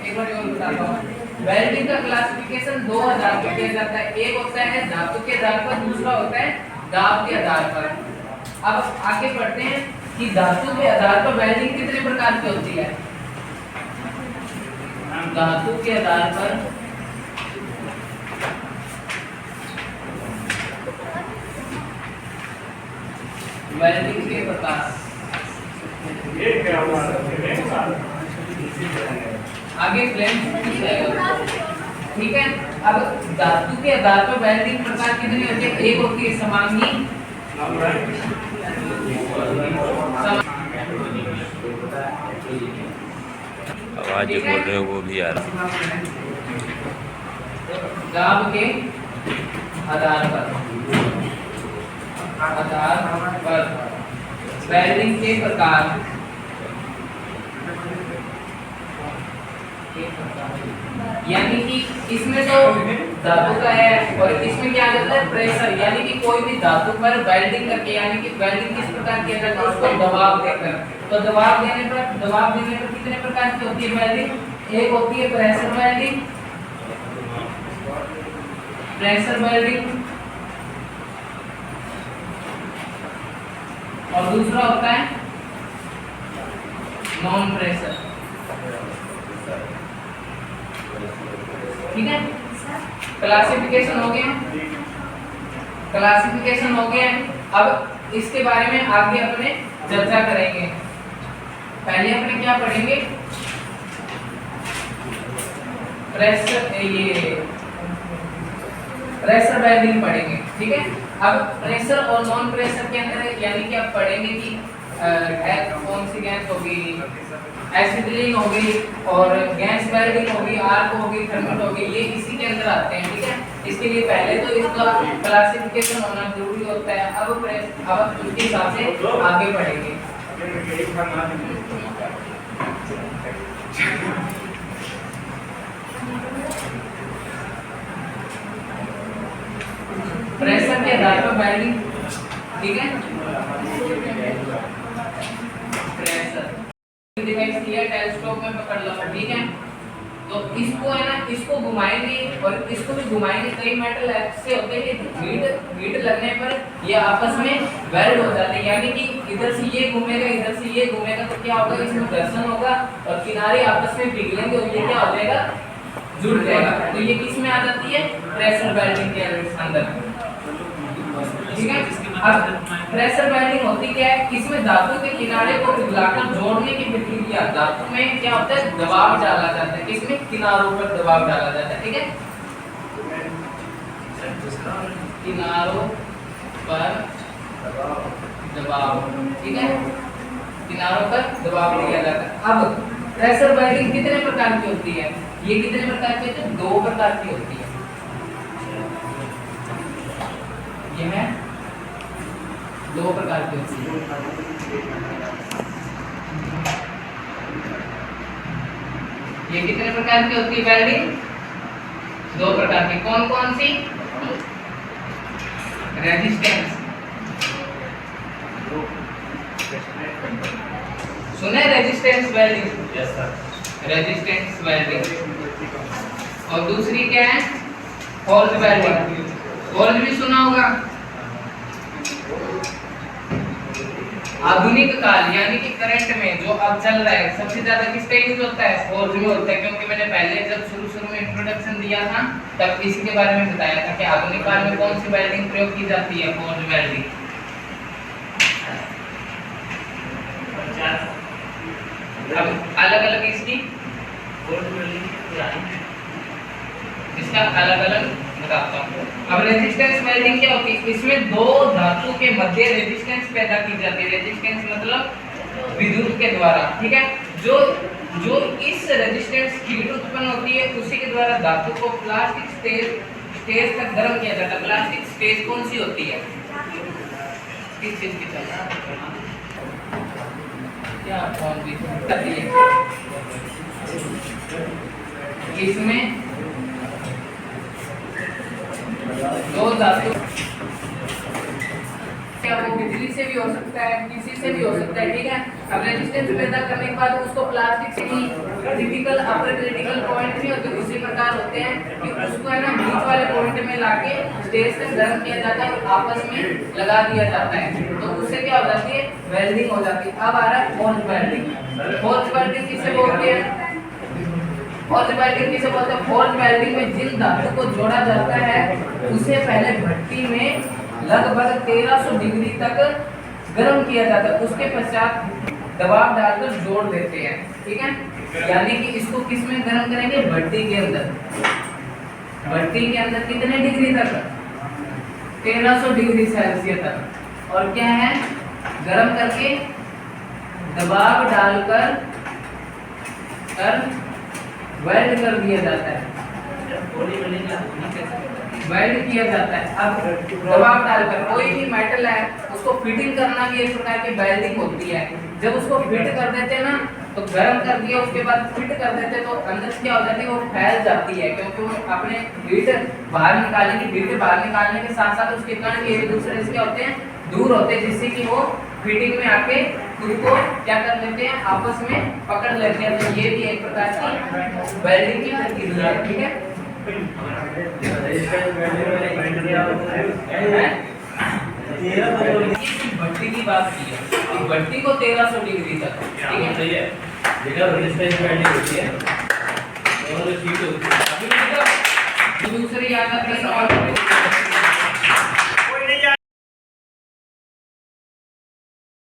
एक बार और बताता हूँ। वेल्डिंग का क्लासिफिकेशन दो आधार पर किया जाता है, एक होता है धातु के आधार पर, दूसरा होता है दाब के आधार पर। अब आगे बढ़ते हैं कि धातु के आधार पर वेल्डिंग कितने प्रकार की होती है। धातु के आधार पर वेल्डिंग के प्रकार आगे फ्लेम ठीक है। अब धातु के आधार पर वेल्डिंग प्रकार कितनी होती है, एक होती है समांगी, आवाज जो बोल रहे हो वो भी आ रहा है। दाब के आधार पर वेल्डिंग के प्रकार यानी कि इसमें तो धातु का है और इसमें क्या जाता है प्रेशर, यानी कि कोई भी धातु पर वेल्डिंग करके, यानी कि वेल्डिंग किस प्रकार किया जाता है उसको दबाव देकर। तो दबाव देने पर कितने प्रकार की होती है वेल्डिंग, एक होती है प्रेशर वेल्डिंग, और दूसरा होता है नॉन प्रेशर। ठीक है, क्लासिफिकेशन हो गया। अब इसके बारे में आगे अपने चर्चा करेंगे। पहले अपने क्या पढ़ेंगे, प्रेशर वेल्डिंग पढ़ेंगे। ठीक है, अब प्रेशर और नॉन प्रेशर के अंदर यानी कि आप पढ़ेंगे कि कौन सी गैस होगी, एसिटिलीन होगी और गैस वेल्डिंग होगी, आर्क होगी, थर्मल होगी, ये इसी के अंदर आते हैं। ठीक है, इसके लिए पहले तो इसका क्लासिफिकेशन होना जरूरी होता है। अब उसके हिसाब से आगे बढ़ेंगे। प्रेशर के आधार पर वेल्डिंग, ठीक है, प्रेशर डिवाइस किया टेलीस्कोप में पकड़ लो। ठीक है, तो इसको है ना, इसको घुमाएंगे और इसको भी घुमाएंगे। कई मेटल ऐसे होते हैं कि हीट लगने पर ये आपस में वेल्ड हो जाते हैं, यानी कि इधर से ये घूमेगा, इधर से ये घूमेगा, तो क्या होगा, इसमें घर्षण होगा और किनारे आपस में पिघलेंगे और ये क्या हो जाएगा, जुड़ जाएगा। तो ये किस में आ जाती है, प्रेशर वेल्डिंग के अंदर। ठीक है, अब प्रेशर वेल्डिंग होती क्या है, इसमें धातु के किनारे को पिघलाकर जोड़ने की प्रक्रिया। धातु में क्या होता है, दबाव डाला जाता है, इसमें किनारों पर दबाव डाला जाता है। ठीक है, किनारों पर दबाव, ठीक है, किनारों पर दबाव दिया जाता है। अब प्रेशर वेल्डिंग कितने प्रकार की होती है, ये कितने प्रकार की होती है, दो प्रकार की होती है। ये है दो प्रकार की होती है। ये कितने प्रकार की होती है वेल्डिंग, दो प्रकार की। कौन कौन सी, रेजिस्टेंस, सुने resistance welding, yes sir, resistance welding. और दूसरी क्या है, फोर्स वेल्डिंग, फोर्स भी सुना होगा। आधुनिक काल यानी कि करंट में जो अब चल रहा है, सबसे ज्यादा किस पे यूज होता है, फोर्ज में होता है। क्योंकि मैंने पहले जब शुरू में इंट्रोडक्शन दिया था तब इसी के बारे में बताया था कि आधुनिक काल में कौन सी वेल्डिंग प्रयोग की जाती है, फोर्ज वेल्डिंग। अब अलग अलग इसकी इसका अलग अलग बताता हूँ। अब रेजिस्टेंस वेल्डिंग क्या होती है, इसमें दो धातु के मध्य रेजिस्टेंस पैदा की जाती है। रेजिस्टेंस मतलब विद्युत के द्वारा। ठीक है, जो इस रेजिस्टेंस हीट उत्पन्न होती है उसी के द्वारा धातु को प्लास्टिक स्टेज तक गर्म किया जाता है। प्लास्टिक स्टेज कौन सी होती है, किस चीज की चल क्या कौन सी होती है, इसमें दो धातु, क्या वो बिजली से भी हो सकता है, किसी से भी हो सकता है। ठीक है, अब रेजिस्टेंस पैदा करने के बाद उसको प्लास्टिक से ही क्रिटिकल अपर क्रिटिकल पॉइंट नहीं होते उसी प्रकार होते हैं कि उसको है ना बीच वाले पॉइंट में लाके स्टेज से गर्म किया जाता है और आपस में लगा दिया जाता है, तो उससे क्या हो जाती है, वेल्डिंग हो जाती है। अब आ रहा है फोर्ज वेल्डिंग। फोर्ज वेल्डिंग किसे बोलते हैं? फोर्ज वेल्डिंग किसे बोलते हैं? फोर्ज वेल्डिंग में जिन धातु को जोड़ा जाता है उसे पहले भट्टी में लगभग 1300 डिग्री तक गर्म किया जाता है, उसके पश्चात दबाव डालकर जोड़ देते हैं, ठीक है। यानी कि इसको किस में गर्म करेंगे? भट्टी के अंदर। भट्टी के अंदर कितने डिग्री तक? 1300 डिग्री सेल्सियस तक। और क्या है, गर्म करके दबाव डालकर वेल्ड कर दिया जाता है, वेल्ड किया जाता है। अब दबाव डालकर कोई भी मेटल है उसको फिटिंग करना भी एक प्रकार की वेल्डिंग होती है। जब उसको फिट कर देते हैं ना, तो गर्म कर दिया उसके बाद फिट कर देते हैं, तो अंदर से क्या हो जाती है, वो फैल जाती है, क्योंकि वो अपने हीट बाहर निकालेंगे। हीट बाहर निकालने के साथ साथ उसके कण एक दूसरे से क्या होते हैं, दूर होते हैं, जिससे कि वो फिटिंग में आके खुद को क्या कर लेते हैं, आपस में पकड़ लेते हैं। तो ये भी एक प्रकार की वेल्डिंग की प्रक्रिया है, ठीक है। भट्टी की बात की है, भट्टी को 1300 डिग्री तक, ठीक है। रेजिस्टेंस वेल्डिंग होती है